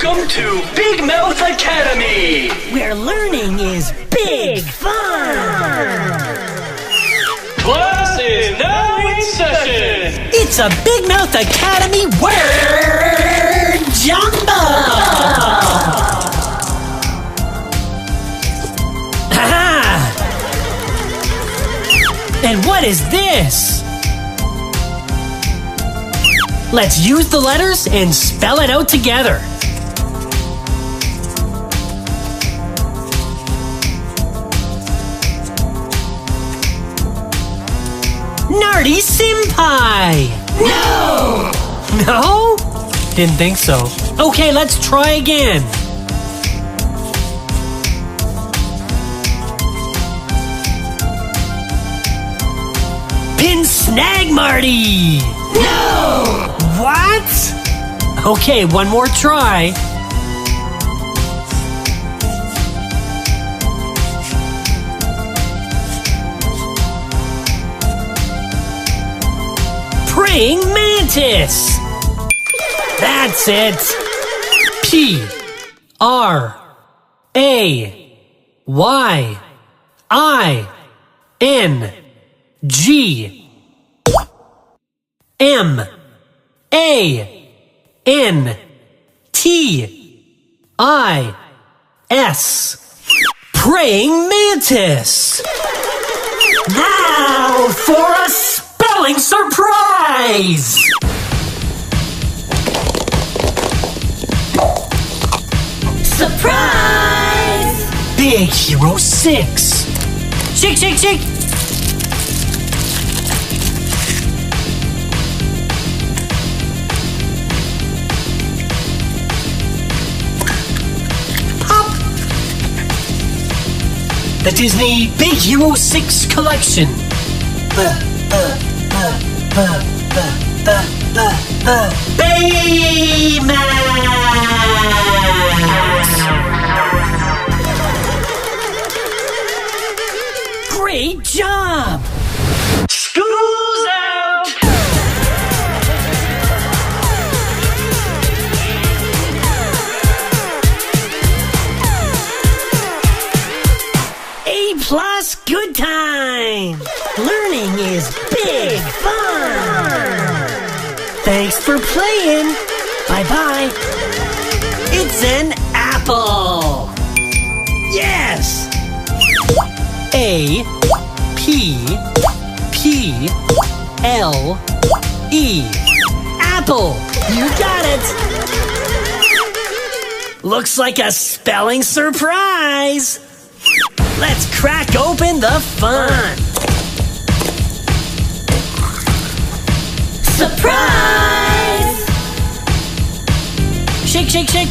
Welcome to Big Mouth Academy, where learning is big fun. Class is now in session. It's a Big Mouth Academy word jumble. Ha! And what is this? Let's use the letters and spell it out together. Nardi Senpai! No! No? Didn't think so. Okay, let's try again. Pin Snag Marty! No! What? Okay, one more try. Praying Mantis! That's it! P-R-A-Y-I-N-G-M-A-N-T-I-S. Praying Mantis! Now for a spelling surprise! Surprise! Big Hero 6. Shake, shake, shake! Pop! The Disney Big Hero 6 collection. Baymax! Great job! School's out! A+ good time! Learning is big fun! Thanks for playing! Bye-bye! It's an apple! Yes! A-P-P-L-E. Apple! You got it! Looks like a spelling surprise! Let's crack open the fun! Surprise! Shake, shake, shake!